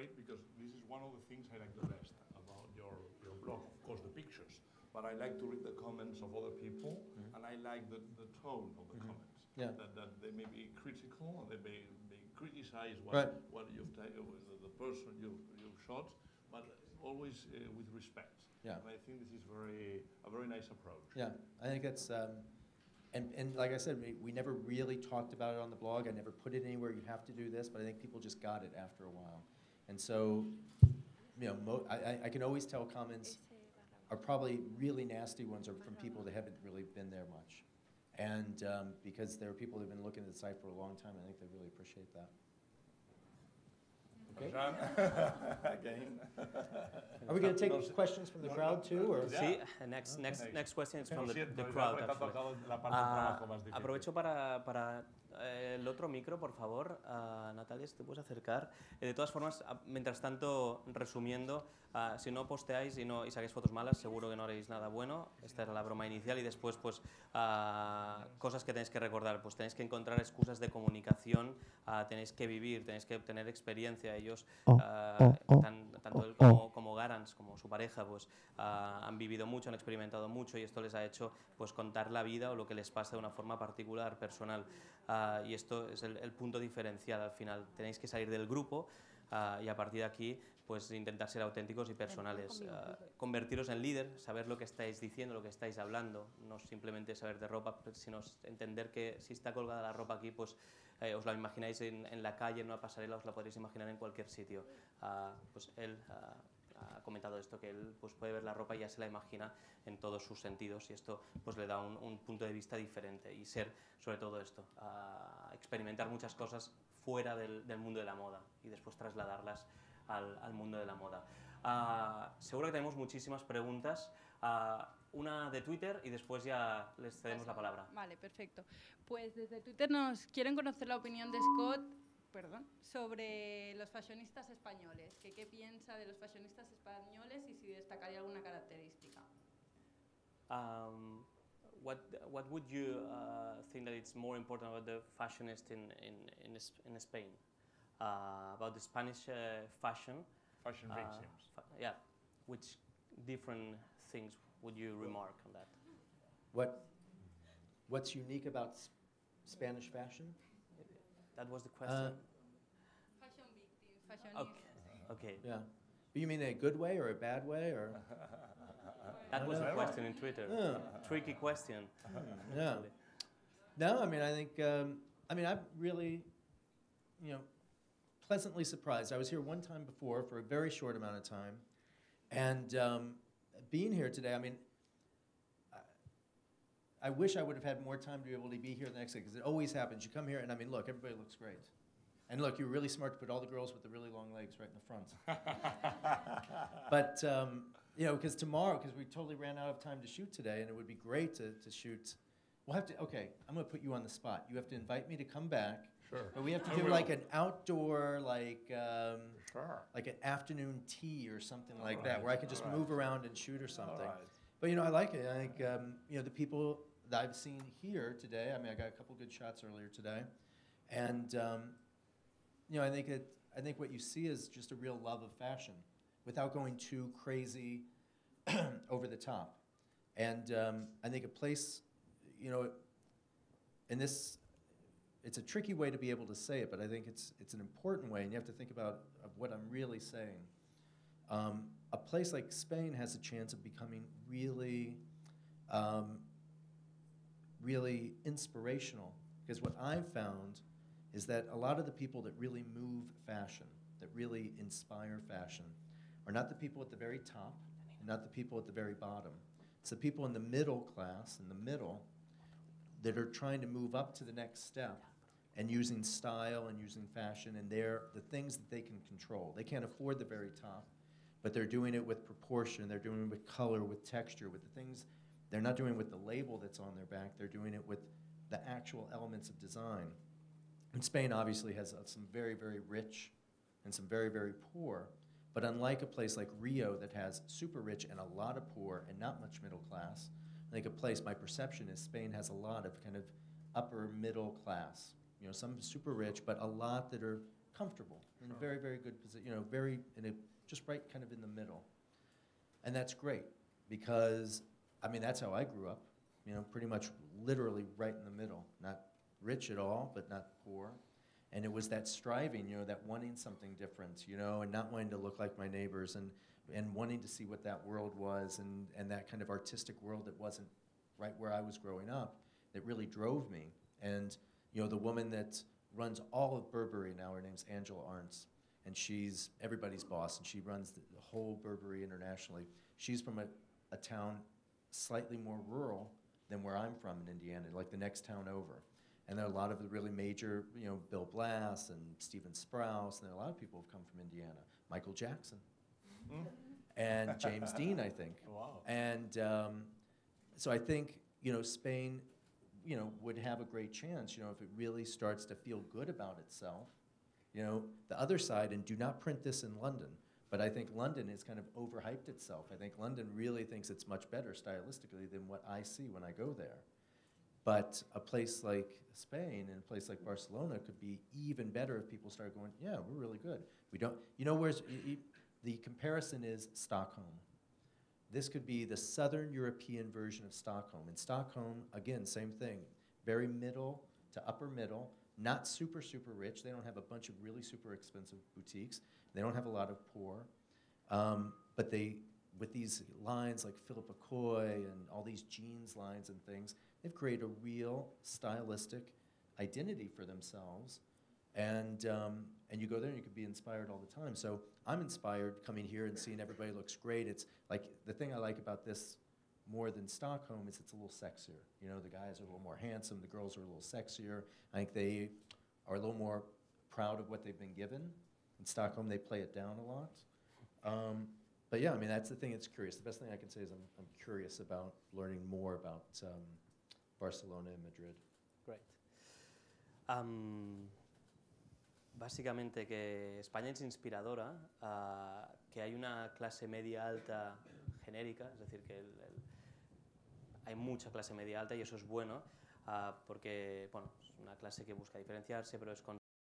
great because this is one of the things I like the best about your blog. Of course, the pictures, but I like to read the comments of other people, and I like the tone of the comments. Yeah. That they may be critical, they may criticize what you've taken, the person you've shot, but always with respect. Yeah. And I think this is a very nice approach. Yeah, I think it's, and like I said, we never really talked about it on the blog. I never put it anywhere, you have to do this, but I think people just got it after a while. And so, you know, I can always tell comments are probably really nasty ones are from people that haven't really been there much. And because there are people that have been looking at the site for a long time, I think they really appreciate that. Okay. Again. Are we going to take questions from the crowd too? Or? Sí, next question is from the crowd. Aprovecho para el otro micro, por favor. Natalia, si te puedes acercar. De todas formas, mientras tanto, resumiendo, si no posteáis y sacáis fotos malas, seguro que no haréis nada bueno. Esta era la broma inicial y después, pues, cosas que tenéis que recordar. Pues tenéis que encontrar excusas de comunicación, tenéis que vivir, tenéis que tener experiencia. Ellos, tanto él como Garance, como su pareja, pues, han vivido mucho, han experimentado mucho y esto les ha hecho, pues, contar la vida o lo que les pasa de una forma particular, personal. Y esto es el punto diferencial al final. Tenéis que salir del grupo y a partir de aquí, pues, intentar ser auténticos y personales. Convertiros en líder, saber lo que estáis diciendo, lo que estáis hablando, no simplemente saber de ropa, sino entender que si está colgada la ropa aquí, pues os la imagináis en la calle, en una pasarela, os la podréis imaginar en cualquier sitio. Pues él ha comentado esto, que él, pues, puede ver la ropa y ya se la imagina en todos sus sentidos y esto, pues, le da un punto de vista diferente y ser, sobre todo esto, experimentar muchas cosas fuera del mundo de la moda y después trasladarlas al mundo de la moda. Seguro que tenemos muchísimas preguntas, una de Twitter y después ya les cedemos la palabra. Vale, perfecto. Pues desde Twitter nos quieren conocer la opinión de Scott sobre los fashionistas españoles. ¿Qué piensa de los fashionistas españoles y si destacaría alguna característica? What would you think that it's more important about the fashionist in Spain? About the Spanish fashion? Fashion victims. Yeah. Which different things would you remark on that? What's unique about Spanish fashion? That was the question. Fashion victims, fashionistas. Okay. Yeah. You mean in a good way or a bad way, or? That was the question in Twitter. Tricky question. Yeah. No, I mean, I think, I'm really, pleasantly surprised. I was here one time before for a very short amount of time, and being here today, I mean, I wish I would have had more time to be able to be here the next day, because it always happens. You come here, and I mean, look, everybody looks great. And look, you're really smart to put all the girls with the really long legs right in the front. But, because tomorrow, because we totally ran out of time to shoot today, and it would be great to shoot. We'll have to, okay, I'm going to put you on the spot. You have to invite me to come back. Sure. But we have to do like an outdoor, like an afternoon tea or something like that, where I can just move around and shoot or something. But, I like it. I think, the people that I've seen here today, I mean, I got a couple good shots earlier today. And, I think what you see is just a real love of fashion without going too crazy over the top. And I think a place, and this, it's a tricky way to be able to say it, but I think it's an important way, and you have to think about what I'm really saying. A place like Spain has a chance of becoming really, really inspirational, because what I've found is that a lot of the people that really move fashion, that really inspire fashion, are not the people at the very top and not the people at the very bottom. It's the people in the middle class, in the middle, that are trying to move up to the next step and using style and using fashion and the things that they can control. They can't afford the very top, but they're doing it with proportion, they're doing it with color, with texture, with the things. They're not doing it with the label that's on their back, they're doing it with the actual elements of design. And Spain obviously has some very, very rich and some very, very poor, but unlike a place like Rio that has super rich and a lot of poor and not much middle class, I think a place, my perception is Spain has a lot of kind of upper middle class. Some super rich, but a lot that are comfortable. in a very, very good position, you know, very, just right kind of in the middle. And that's great because, I mean, that's how I grew up, you know, pretty much literally right in the middle. Not rich at all, but not poor. And it was that striving, you know, that wanting something different, you know, and not wanting to look like my neighbors and wanting to see what that world was and that kind of artistic world that wasn't right where I was growing up that really drove me. And, you know, the woman that runs all of Burberry now, her name's Angela Arntz, and she's everybody's boss, and she runs the whole Burberry internationally. She's from a town slightly more rural than where I'm from in Indiana, like the next town over. And there are a lot of the really major, you know, Bill Blass and Stephen Sprouse, and there are a lot of people who've come from Indiana. Michael Jackson. And James Dean, I think. Wow. And so I think, you know, Spain, you know, would have a great chance, you know, if it really starts to feel good about itself. You know, the other side, and do not print this in London, but I think London has kind of overhyped itself. I think London really thinks it's much better stylistically than what I see when I go there. But a place like Spain and a place like Barcelona could be even better if people start going, yeah, we're really good. We don't, you know, where's, the comparison is Stockholm. This could be the Southern European version of Stockholm. In Stockholm, again, same thing, very middle to upper middle, not super, super rich. They don't have a bunch of really super expensive boutiques. They don't have a lot of poor. But they, with these lines like Philippa Coy and all these jeans lines and things, they've created a real stylistic identity for themselves. And you go there and you can be inspired all the time. So I'm inspired coming here and seeing everybody looks great. It's like, the thing I like about this more than Stockholm is it's a little sexier. You know, the guys are a little more handsome, the girls are a little sexier. I think they are a little more proud of what they've been given. In Stockholm, they play it down a lot. But yeah, I mean, that's the thing that's curious. The best thing I can say is I'm curious about learning more about Barcelona and Madrid. Great. Básicamente que España es inspiradora, que hay una clase media alta genérica, es decir, que hay mucha clase media alta y eso es bueno, porque bueno, es una clase que busca diferenciarse, pero es